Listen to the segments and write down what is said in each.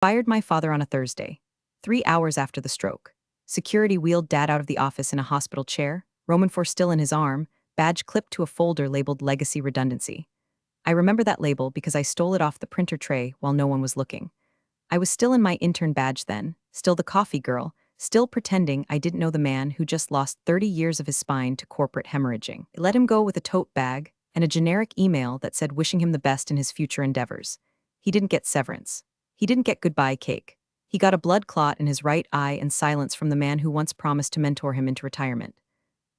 Fired my father on a Thursday. 3 hours after the stroke. Security wheeled Dad out of the office in a hospital chair, Roman 4 still in his arm, badge clipped to a folder labeled Legacy Redundancy. I remember that label because I stole it off the printer tray while no one was looking. I was still in my intern badge then, still the coffee girl, still pretending I didn't know the man who just lost 30 years of his spine to corporate hemorrhaging. I let him go with a tote bag and a generic email that said wishing him the best in his future endeavors. He didn't get severance. He didn't get goodbye cake. He got a blood clot in his right eye and silence from the man who once promised to mentor him into retirement.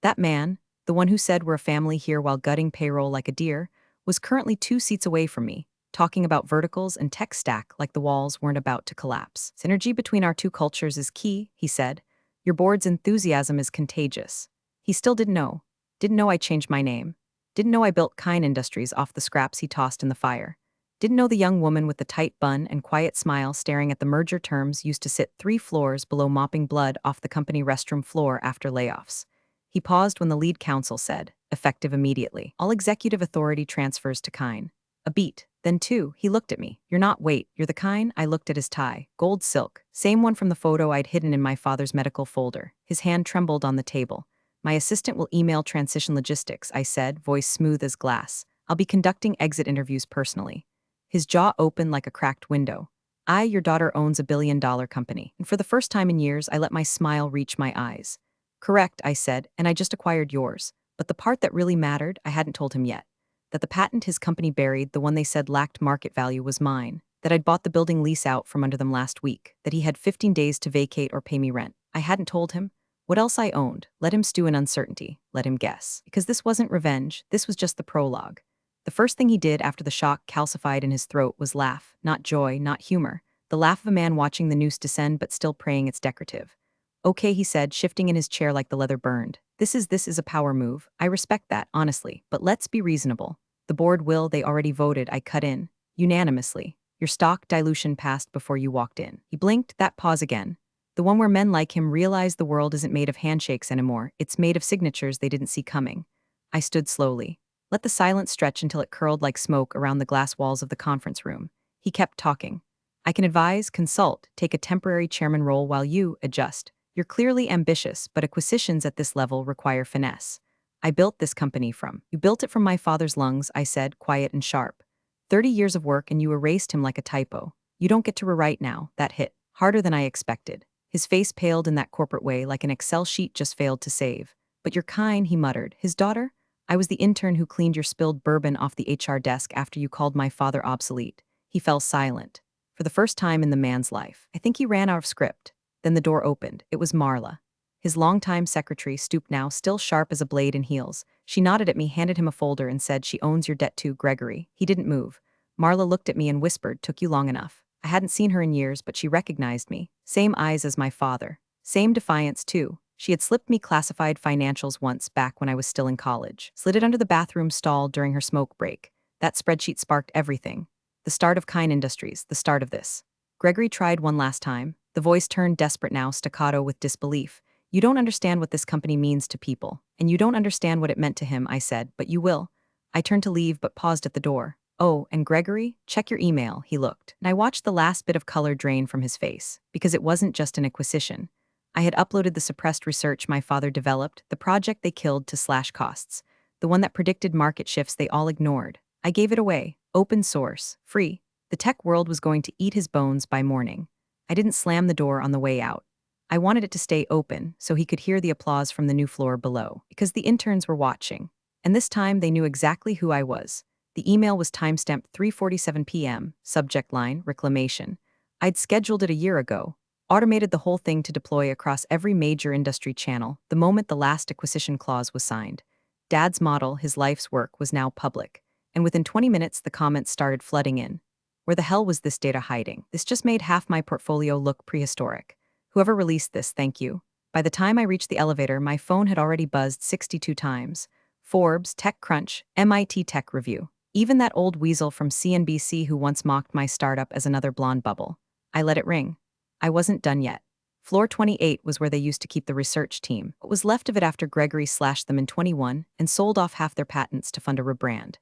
That man, the one who said we're a family here while gutting payroll like a deer, was currently 2 seats away from me, talking about verticals and tech stack like the walls weren't about to collapse. Synergy between our two cultures is key, he said. Your board's enthusiasm is contagious. He still didn't know. Didn't know I changed my name. Didn't know I built Kine Industries off the scraps he tossed in the fire. Didn't know the young woman with the tight bun and quiet smile staring at the merger terms used to sit 3 floors below mopping blood off the company restroom floor after layoffs. He paused when the lead counsel said, effective immediately. All executive authority transfers to Kine. A beat, then 2, he looked at me. You're not, wait, you're the Kine? I looked at his tie. Gold silk. Same one from the photo I'd hidden in my father's medical folder. His hand trembled on the table. My assistant will email transition logistics, I said, voice smooth as glass. I'll be conducting exit interviews personally. His jaw opened like a cracked window. Your daughter owns a billion-dollar company. And for the first time in years, I let my smile reach my eyes. Correct, I said, and I just acquired yours. But the part that really mattered, I hadn't told him yet. That the patent his company buried, the one they said lacked market value, was mine. That I'd bought the building lease out from under them last week. That he had 15 days to vacate or pay me rent. I hadn't told him. What else I owned? Let him stew in uncertainty. Let him guess. Because this wasn't revenge, this was just the prologue. The first thing he did after the shock calcified in his throat was laugh, not joy, not humor. The laugh of a man watching the noose descend but still praying it's decorative. Okay, he said, shifting in his chair like the leather burned. This is a power move. I respect that, honestly, but let's be reasonable. The board will, they already voted, I cut in. Unanimously. Your stock dilution passed before you walked in. He blinked, that pause again. The one where men like him realize the world isn't made of handshakes anymore, it's made of signatures they didn't see coming. I stood slowly. Let the silence stretch until it curled like smoke around the glass walls of the conference room. He kept talking. I can advise, consult, take a temporary chairman role while you adjust. You're clearly ambitious, but acquisitions at this level require finesse. I built this company from. You built it from my father's lungs, I said, quiet and sharp. 30 years of work and you erased him like a typo. You don't get to rewrite now. That hit harder than I expected. His face paled in that corporate way like an Excel sheet just failed to save. But you're kind, he muttered. His daughter? I was the intern who cleaned your spilled bourbon off the HR desk after you called my father obsolete. He fell silent. For the first time in the man's life. I think he ran out of script. Then the door opened. It was Marla. His longtime secretary stooped now, still sharp as a blade in heels. She nodded at me, handed him a folder, and said, she owns your debt too, Gregory. He didn't move. Marla looked at me and whispered, took you long enough. I hadn't seen her in years, but she recognized me. Same eyes as my father. Same defiance, too. She had slipped me classified financials once back when I was still in college. Slid it under the bathroom stall during her smoke break. That spreadsheet sparked everything. The start of Kine Industries, the start of this. Gregory tried one last time. The voice turned desperate now, staccato with disbelief. You don't understand what this company means to people. And you don't understand what it meant to him, I said, but you will. I turned to leave but paused at the door. Oh, and Gregory, check your email, he looked. And I watched the last bit of color drain from his face, because it wasn't just an acquisition. I had uploaded the suppressed research my father developed, the project they killed to slash costs, the one that predicted market shifts they all ignored. I gave it away, open source, free. The tech world was going to eat his bones by morning. I didn't slam the door on the way out. I wanted it to stay open so he could hear the applause from the new floor below, because the interns were watching. And this time they knew exactly who I was. The email was timestamped 3:47 p.m., subject line, reclamation. I'd scheduled it a year ago, automated the whole thing to deploy across every major industry channel the moment the last acquisition clause was signed. Dad's model, his life's work, was now public. And within 20 minutes the comments started flooding in. Where the hell was this data hiding? This just made half my portfolio look prehistoric. Whoever released this, thank you. By the time I reached the elevator, my phone had already buzzed 62 times. Forbes, TechCrunch, MIT Tech Review. Even that old weasel from CNBC who once mocked my startup as another blonde bubble. I let it ring. I wasn't done yet. Floor 28 was where they used to keep the research team. What was left of it after Gregory slashed them in 21 and sold off half their patents to fund a rebrand.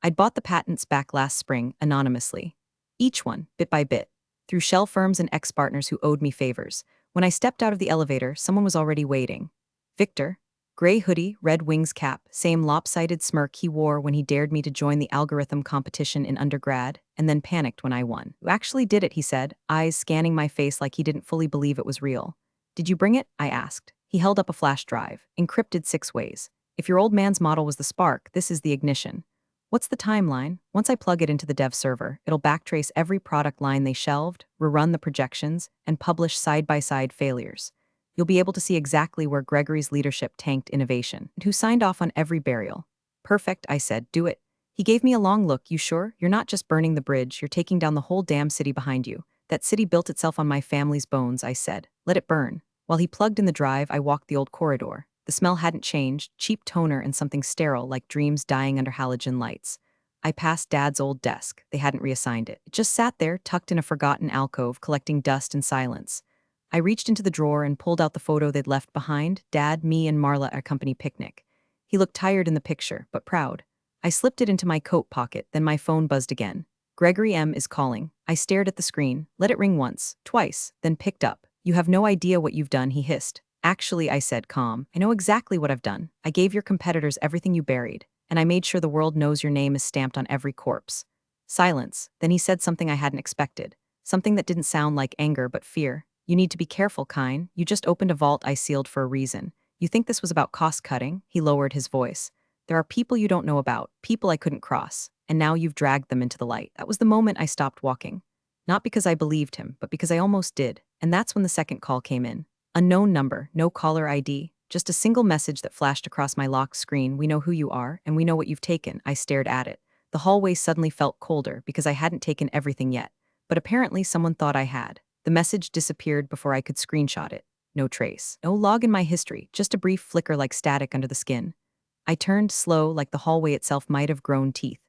I'd bought the patents back last spring, anonymously. Each one, bit by bit. through shell firms and ex-partners who owed me favors. When I stepped out of the elevator, someone was already waiting. Victor, gray hoodie, red wings cap, same lopsided smirk he wore when he dared me to join the algorithm competition in undergrad, and then panicked when I won. "You actually did it," he said, eyes scanning my face like he didn't fully believe it was real. "Did you bring it?" I asked. He held up a flash drive, encrypted 6 ways. "If your old man's model was the spark, this is the ignition." "What's the timeline?" "Once I plug it into the dev server, it'll backtrace every product line they shelved, rerun the projections, and publish side-by-side failures. You'll be able to see exactly where Gregory's leadership tanked innovation, and who signed off on every burial." "Perfect," I said, "do it." He gave me a long look. "You sure? You're not just burning the bridge, you're taking down the whole damn city behind you." "That city built itself on my family's bones," I said. "Let it burn." While he plugged in the drive, I walked the old corridor. The smell hadn't changed, cheap toner and something sterile like dreams dying under halogen lights. I passed Dad's old desk. They hadn't reassigned it. It just sat there, tucked in a forgotten alcove, collecting dust and silence. I reached into the drawer and pulled out the photo they'd left behind, Dad, me, and Marla at a company picnic. He looked tired in the picture, but proud. I slipped it into my coat pocket, then my phone buzzed again. "Gregory M. is calling." I stared at the screen, let it ring once, twice, then picked up. "You have no idea what you've done," he hissed. "Actually," I said, calm, "I know exactly what I've done. I gave your competitors everything you buried, and I made sure the world knows your name is stamped on every corpse." Silence. Then he said something I hadn't expected. Something that didn't sound like anger but fear. "You need to be careful, Kine. You just opened a vault I sealed for a reason. You think this was about cost-cutting?" He lowered his voice. "There are people you don't know about, people I couldn't cross, and now you've dragged them into the light." That was the moment I stopped walking. Not because I believed him, but because I almost did. And that's when the second call came in. Unknown number, no caller ID, just a single message that flashed across my locked screen. "We know who you are, and we know what you've taken." I stared at it. The hallway suddenly felt colder because I hadn't taken everything yet. But apparently someone thought I had. The message disappeared before I could screenshot it. No trace. No log in my history, just a brief flicker like static under the skin. I turned slow, like the hallway itself might have grown teeth.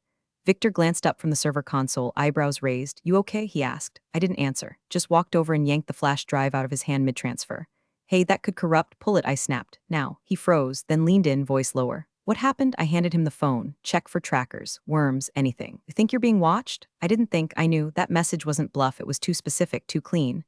Victor glanced up from the server console, eyebrows raised. "You okay?" he asked. I didn't answer, just walked over and yanked the flash drive out of his hand mid-transfer. "Hey, that could corrupt. Pull it," I snapped. "Now." He froze, then leaned in, voice lower. "What happened?" I handed him the phone. "Check for trackers, worms, anything." "You think you're being watched?" I didn't think. I knew. That message wasn't bluff. It was too specific, too clean.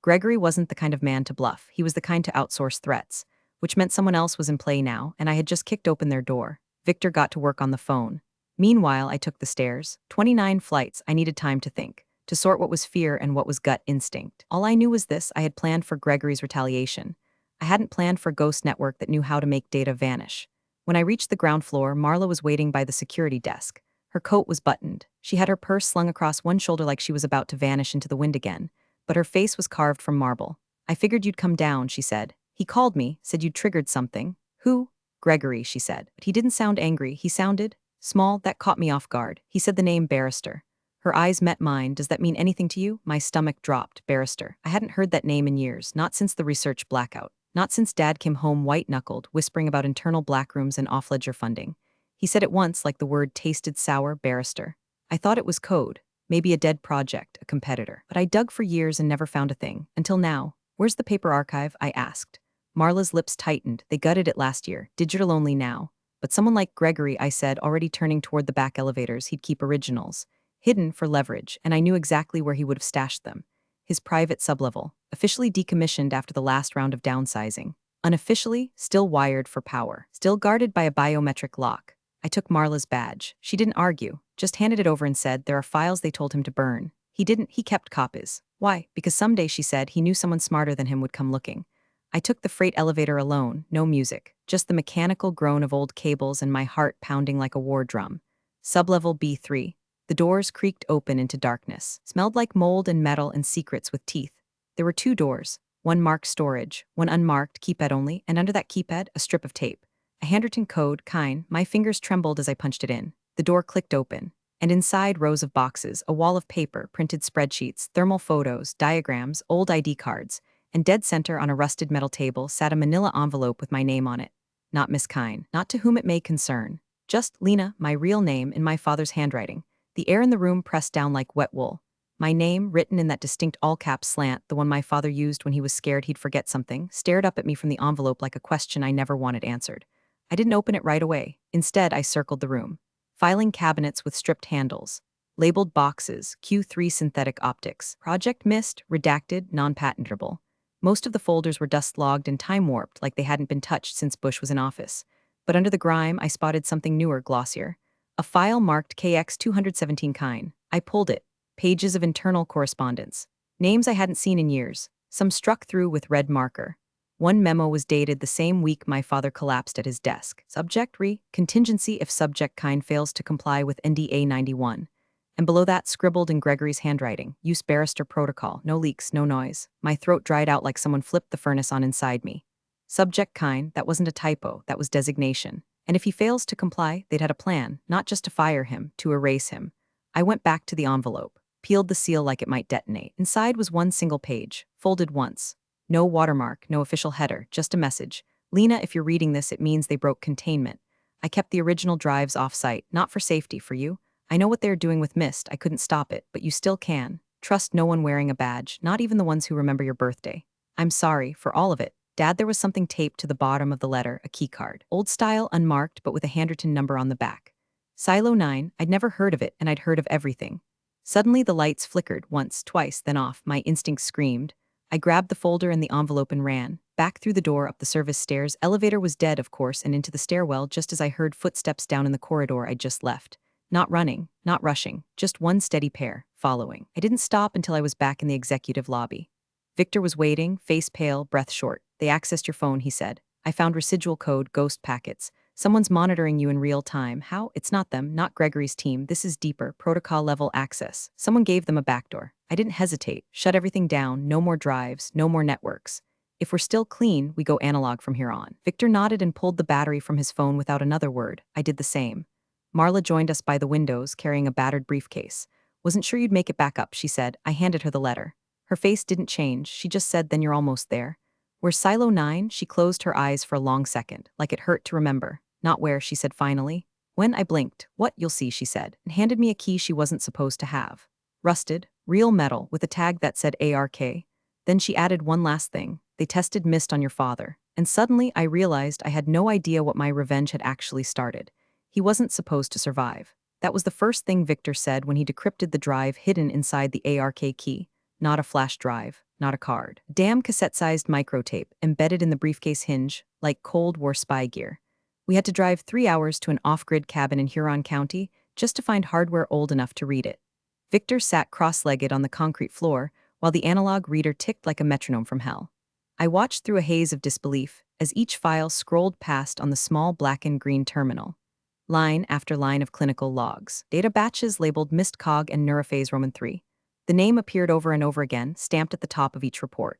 Gregory wasn't the kind of man to bluff. He was the kind to outsource threats, which meant someone else was in play now, and I had just kicked open their door. Victor got to work on the phone. Meanwhile, I took the stairs. 29 flights. I needed time to think, to sort what was fear and what was gut instinct. All I knew was this: I had planned for Gregory's retaliation. I hadn't planned for a ghost network that knew how to make data vanish. When I reached the ground floor, Marla was waiting by the security desk. Her coat was buttoned. She had her purse slung across one shoulder like she was about to vanish into the wind again, but her face was carved from marble. "I figured you'd come down," she said. "He called me, said you'd triggered something." "Who?" "Gregory," she said. But he didn't sound angry. He sounded small. That caught me off guard. He said the name Barrister. Her eyes met mine. "Does that mean anything to you?" My stomach dropped. Barrister. I hadn't heard that name in years, not since the research blackout. Not since Dad came home white-knuckled, whispering about internal blackrooms and off-ledger funding. He said it once like the word tasted sour. Barrister. I thought it was code. Maybe a dead project, a competitor. But I dug for years and never found a thing. Until now. "Where's the paper archive?" I asked. Marla's lips tightened. "They gutted it last year. Digital only now." "But someone like Gregory," I said, already turning toward the back elevators, "he'd keep originals. Hidden for leverage, and I knew exactly where he would have stashed them. His private sublevel, officially decommissioned after the last round of downsizing. Unofficially, still wired for power. Still guarded by a biometric lock." I took Marla's badge. She didn't argue, just handed it over and said, "There are files they told him to burn." He didn't. He kept copies. Why? Because someday, she said, he knew someone smarter than him would come looking. I took the freight elevator alone, no music, just the mechanical groan of old cables and my heart pounding like a war drum. Sublevel B3. The doors creaked open into darkness. Smelled like mold and metal and secrets with teeth. There were 2 doors, one marked storage, one unmarked, keypad only, and under that keypad, a strip of tape. A handwritten code, Kine. My fingers trembled as I punched it in. The door clicked open, and inside rows of boxes, a wall of paper, printed spreadsheets, thermal photos, diagrams, old ID cards, and dead center on a rusted metal table sat a manila envelope with my name on it. Not Miss Kine, not to whom it may concern. Just Lena, my real name, in my father's handwriting. The air in the room pressed down like wet wool. My name, written in that distinct all-caps slant, the one my father used when he was scared he'd forget something, stared up at me from the envelope like a question I never wanted answered. I didn't open it right away. Instead, I circled the room. Filing cabinets with stripped handles. Labeled boxes, Q3 synthetic optics. Project missed, redacted, non-patentable. Most of the folders were dust-logged and time-warped like they hadn't been touched since Bush was in office. But under the grime, I spotted something newer, glossier. A file marked KX217 Kine. I pulled it. Pages of internal correspondence. Names I hadn't seen in years. Some struck through with red marker. One memo was dated the same week my father collapsed at his desk. Subject contingency if subject Kine fails to comply with NDA 91. And below that, scribbled in Gregory's handwriting, use barrister protocol, no leaks, no noise. My throat dried out like someone flipped the furnace on inside me. Subject Kine, that wasn't a typo, that was designation. And if he fails to comply, they'd had a plan, not just to fire him, to erase him. I went back to the envelope, peeled the seal like it might detonate. Inside was one single page, folded once. No watermark, no official header, just a message. Lena, if you're reading this, it means they broke containment. I kept the original drives off-site, not for safety, for you. I know what they're doing with Mist, I couldn't stop it, but you still can. Trust no one wearing a badge, not even the ones who remember your birthday. I'm sorry, for all of it. Dad, there was something taped to the bottom of the letter, a keycard. Old style, unmarked, but with a handwritten number on the back. Silo 9, I'd never heard of it, and I'd heard of everything. Suddenly the lights flickered, once, twice, then off. My instincts screamed. I grabbed the folder and the envelope and ran. Back through the door, up the service stairs. Elevator was dead, of course, and into the stairwell just as I heard footsteps down in the corridor I'd just left. Not running, not rushing, just one steady pair, following. I didn't stop until I was back in the executive lobby. Victor was waiting, face pale, breath short. They accessed your phone, he said. I found residual code, ghost packets. Someone's monitoring you in real time. How? It's not them, not Gregory's team. This is deeper, protocol-level access. Someone gave them a backdoor. I didn't hesitate. Shut everything down, no more drives, no more networks. If we're still clean, we go analog from here on. Victor nodded and pulled the battery from his phone without another word. I did the same. Marla joined us by the windows, carrying a battered briefcase. Wasn't sure you'd make it back up, she said. I handed her the letter. Her face didn't change. She just said, then you're almost there. Where's Silo 9? She closed her eyes for a long second, like it hurt to remember. Not where, she said finally. When I blinked. What, you'll see, she said, and handed me a key she wasn't supposed to have. Rusted, real metal, with a tag that said ARK. Then she added one last thing. They tested Mist on your father. And suddenly I realized I had no idea what my revenge had actually started. He wasn't supposed to survive. That was the first thing Victor said when he decrypted the drive hidden inside the ARK key. Not a flash drive, not a card. Damn cassette-sized microtape embedded in the briefcase hinge, like Cold War spy gear. We had to drive 3 hours to an off-grid cabin in Huron County just to find hardware old enough to read it. Victor sat cross-legged on the concrete floor while the analog reader ticked like a metronome from hell. I watched through a haze of disbelief as each file scrolled past on the small black and green terminal. Line after line of clinical logs. Data batches labeled MIST-COG and Neurophase Roman 3. The name appeared over and over again, stamped at the top of each report.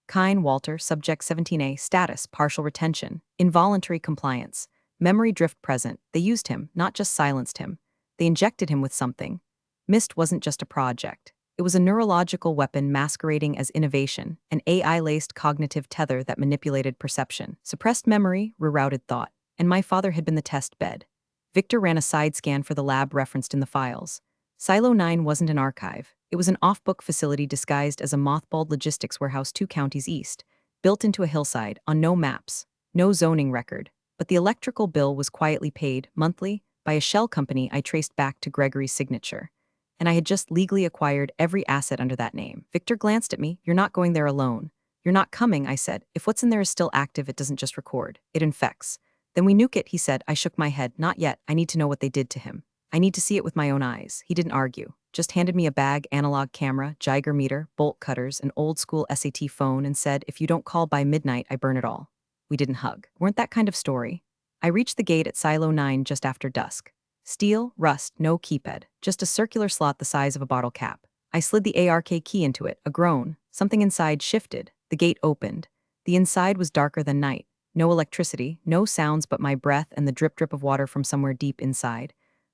Kine Walter, Subject 17A, status, partial retention, involuntary compliance, memory drift present. They used him, not just silenced him. They injected him with something. MIST wasn't just a project. It was a neurological weapon masquerading as innovation, an AI-laced cognitive tether that manipulated perception, suppressed memory, rerouted thought. And my father had been the test bed. Victor ran a side scan for the lab referenced in the files. Silo 9 wasn't an archive. It was an off-book facility disguised as a mothballed logistics warehouse 2 counties east, built into a hillside, on no maps, no zoning record. But the electrical bill was quietly paid, monthly, by a shell company I traced back to Gregory's signature. And I had just legally acquired every asset under that name. Victor glanced at me. You're not going there alone. You're not coming, I said. If what's in there is still active, it doesn't just record. It infects. Then we nuke it, he said. I shook my head. Not yet. I need to know what they did to him. I need to see it with my own eyes. He didn't argue. Just handed me a bag, analog camera, Geiger meter, bolt cutters, an old-school SAT phone, and said, if you don't call by midnight, I burn it all. We didn't hug. Weren't that kind of story? I reached the gate at Silo 9 just after dusk. Steel, rust, no keypad, just a circular slot the size of a bottle cap. I slid the ARK key into it, a groan. Something inside shifted. The gate opened. The inside was darker than night. No electricity, no sounds but my breath and the drip-drip of water from somewhere deep inside.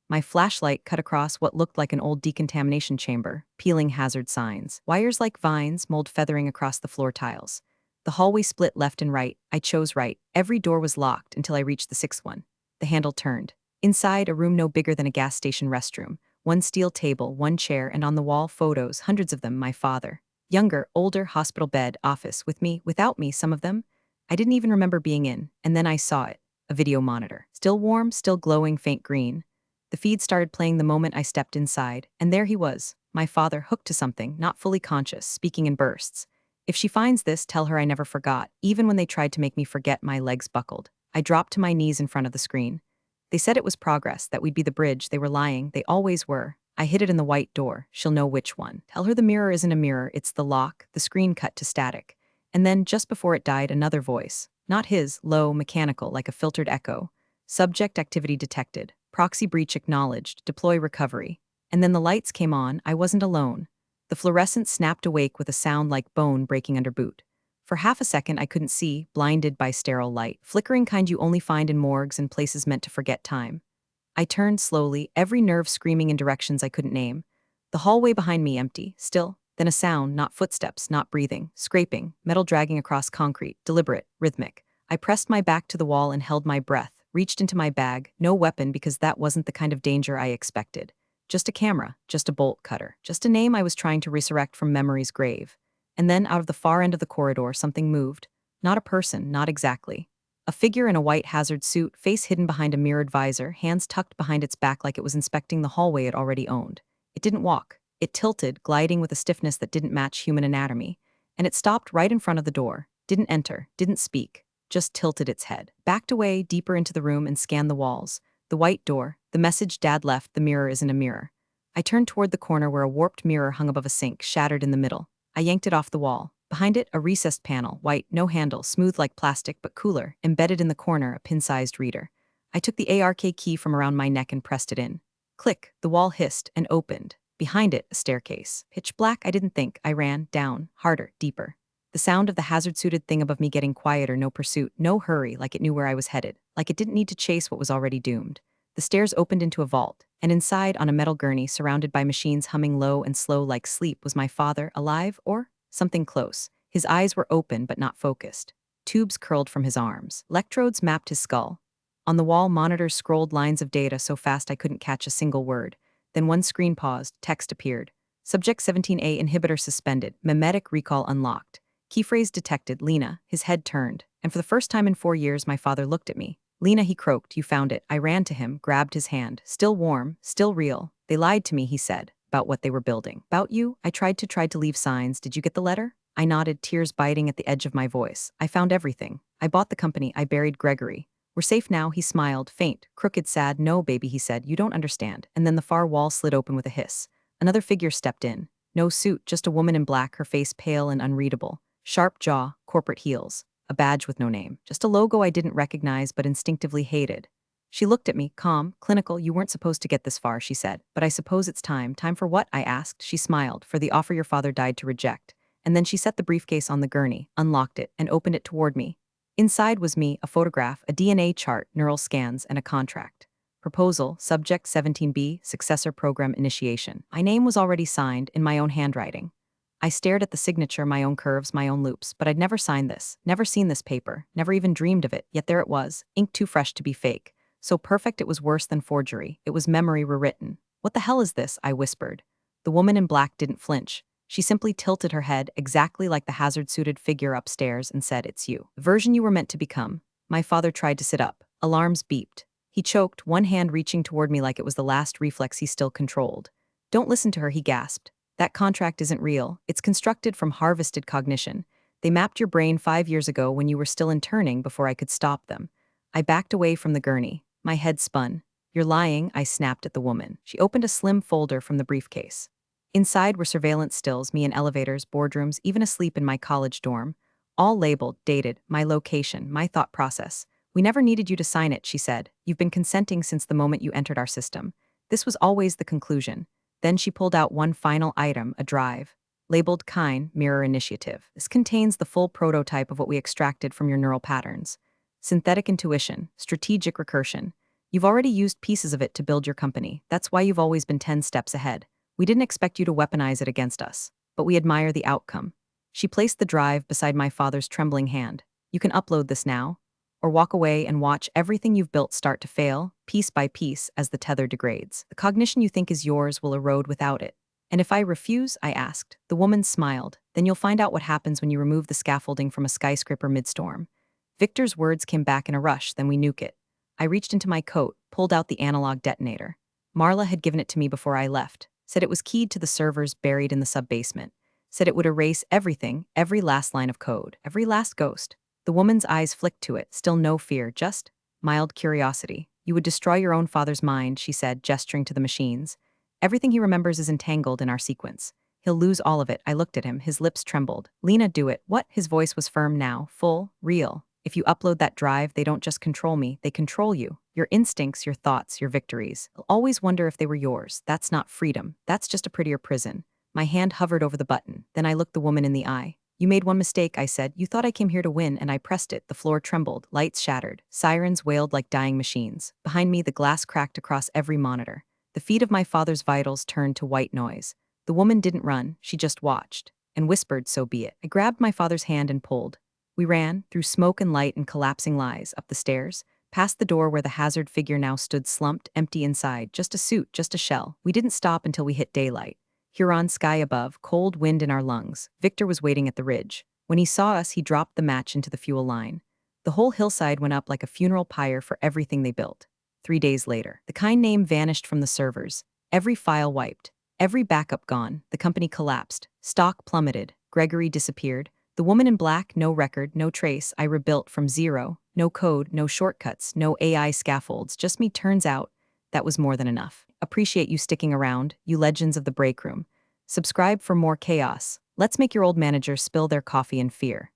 My flashlight cut across what looked like an old decontamination chamber, peeling hazard signs. Wires like vines, mold feathering across the floor tiles. The hallway split left and right. I chose right. Every door was locked until I reached the 6th one. The handle turned. Inside, a room no bigger than a gas station restroom. One steel table, one chair, and on the wall, photos, hundreds of them, my father. Younger, older, hospital bed, office, with me, without me, some of them. I didn't even remember being in, and then I saw it. A video monitor. Still warm, still glowing, faint green. The feed started playing the moment I stepped inside, and there he was, my father hooked to something, not fully conscious, speaking in bursts. If she finds this, tell her I never forgot, even when they tried to make me forget. My legs buckled. I dropped to my knees in front of the screen. They said it was progress, that we'd be the bridge. They were lying, they always were. I hid it in the white door. She'll know which one. Tell her the mirror isn't a mirror, it's the lock. The screen cut to static. And then, just before it died, another voice. Not his, low, mechanical, like a filtered echo. Subject activity detected. Proxy breach acknowledged. Deploy recovery. And then the lights came on. I wasn't alone. The fluorescent snapped awake with a sound like bone breaking under boot. For half a second, I couldn't see, blinded by sterile light. Flickering kind you only find in morgues and places meant to forget time. I turned slowly, every nerve screaming in directions I couldn't name. The hallway behind me empty, still. Then a sound, not footsteps, not breathing, scraping, metal dragging across concrete, deliberate, rhythmic. I pressed my back to the wall and held my breath, reached into my bag, no weapon because that wasn't the kind of danger I expected. Just a camera, just a bolt cutter, just a name I was trying to resurrect from memory's grave. And then, out of the far end of the corridor, something moved. Not a person, not exactly. A figure in a white hazard suit, face hidden behind a mirrored visor, hands tucked behind its back like it was inspecting the hallway it already owned. It didn't walk. It tilted, gliding with a stiffness that didn't match human anatomy. And it stopped right in front of the door. Didn't enter, didn't speak. Just tilted its head. Backed away, deeper into the room and scanned the walls. The white door, the message Dad left, the mirror isn't a mirror. I turned toward the corner where a warped mirror hung above a sink, shattered in the middle. I yanked it off the wall. Behind it, a recessed panel, white, no handle, smooth like plastic but cooler, embedded in the corner, a pin-sized reader. I took the ARK key from around my neck and pressed it in. Click, the wall hissed and opened. Behind it, a staircase. Pitch black, I didn't think. I ran, down, harder, deeper. The sound of the hazard-suited thing above me getting quieter, no pursuit, no hurry, like it knew where I was headed, like it didn't need to chase what was already doomed. The stairs opened into a vault, and inside, on a metal gurney, surrounded by machines humming low and slow like sleep, was my father, alive or something close. His eyes were open but not focused. Tubes curled from his arms. Electrodes mapped his skull. On the wall, monitors scrolled lines of data so fast I couldn't catch a single word. Then one screen paused, text appeared. Subject 17A inhibitor suspended, mimetic recall unlocked. Key phrase detected, Lena. His head turned, and for the first time in 4 years my father looked at me. Lena, he croaked, you found it. I ran to him, grabbed his hand. Still warm, still real. They lied to me, he said, about what they were building. About you? I tried to leave signs. Did you get the letter? I nodded, tears biting at the edge of my voice. I found everything. I bought the company. I buried Gregory. We're safe now, he smiled, faint, crooked, sad. No, baby, he said, you don't understand. And then the far wall slid open with a hiss. Another figure stepped in. No suit, just a woman in black, her face pale and unreadable. Sharp jaw, corporate heels. A badge with no name. Just a logo I didn't recognize but instinctively hated. She looked at me, calm, clinical. You weren't supposed to get this far, she said. But I suppose it's time. Time for what? I asked. She smiled. For the offer your father died to reject. And then she set the briefcase on the gurney, unlocked it, and opened it toward me. Inside was me, a photograph, a DNA chart, neural scans, and a contract. Proposal, Subject 17B, Successor Program Initiation. My name was already signed, in my own handwriting. I stared at the signature, my own curves, my own loops, but I'd never signed this, never seen this paper, never even dreamed of it, yet there it was, ink too fresh to be fake. So perfect it was worse than forgery. It was memory rewritten. What the hell is this? I whispered. The woman in black didn't flinch. She simply tilted her head, exactly like the hazard-suited figure upstairs, and said, it's you. The version you were meant to become. My father tried to sit up. Alarms beeped. He choked, one hand reaching toward me like it was the last reflex he still controlled. Don't listen to her, he gasped. That contract isn't real. It's constructed from harvested cognition. They mapped your brain 5 years ago when you were still interning before I could stop them. I backed away from the gurney. My head spun. You're lying, I snapped at the woman. She opened a slim folder from the briefcase. Inside were surveillance stills, me in elevators, boardrooms, even asleep in my college dorm. All labeled, dated, my location, my thought process. We never needed you to sign it, she said. You've been consenting since the moment you entered our system. This was always the conclusion. Then she pulled out one final item, a drive, labeled Kine Mirror Initiative. This contains the full prototype of what we extracted from your neural patterns. Synthetic intuition, strategic recursion. You've already used pieces of it to build your company. That's why you've always been 10 steps ahead. We didn't expect you to weaponize it against us, but we admire the outcome. She placed the drive beside my father's trembling hand. You can upload this now, or walk away and watch everything you've built start to fail, piece by piece, as the tether degrades. The cognition you think is yours will erode without it. And if I refuse, I asked. The woman smiled. Then you'll find out what happens when you remove the scaffolding from a skyscraper midstorm. Victor's words came back in a rush, then we nuke it. I reached into my coat, pulled out the analog detonator. Marla had given it to me before I left, said it was keyed to the servers buried in the sub-basement, said it would erase everything, every last line of code, every last ghost. The woman's eyes flicked to it, still no fear, just mild curiosity. You would destroy your own father's mind, she said, gesturing to the machines. Everything he remembers is entangled in our sequence. He'll lose all of it. I looked at him, his lips trembled. Lena, do it. What? His voice was firm now, full, real. If you upload that drive, they don't just control me, they control you. Your instincts, your thoughts, your victories. I'll always wonder if they were yours. That's not freedom. That's just a prettier prison. My hand hovered over the button. Then I looked the woman in the eye. You made one mistake, I said. You thought I came here to win, and I pressed it. The floor trembled. Lights shattered. Sirens wailed like dying machines. Behind me, the glass cracked across every monitor. The feed of my father's vitals turned to white noise. The woman didn't run. She just watched. And whispered, so be it. I grabbed my father's hand and pulled. We ran, through smoke and light and collapsing lies, up the stairs, past the door where the hazard figure now stood slumped, empty inside, just a suit, just a shell. We didn't stop until we hit daylight. Huron sky above, cold wind in our lungs. Victor was waiting at the ridge. When he saw us, he dropped the match into the fuel line. The whole hillside went up like a funeral pyre for everything they built. 3 days later, the kind name vanished from the servers. Every file wiped. Every backup gone. The company collapsed. Stock plummeted. Gregory disappeared. The woman in black, no record, no trace. I rebuilt from zero. No code, no shortcuts, no AI scaffolds. Just me. Turns out, that was more than enough. Appreciate you sticking around, you legends of the break room. Subscribe for more chaos. Let's make your old managers spill their coffee in fear.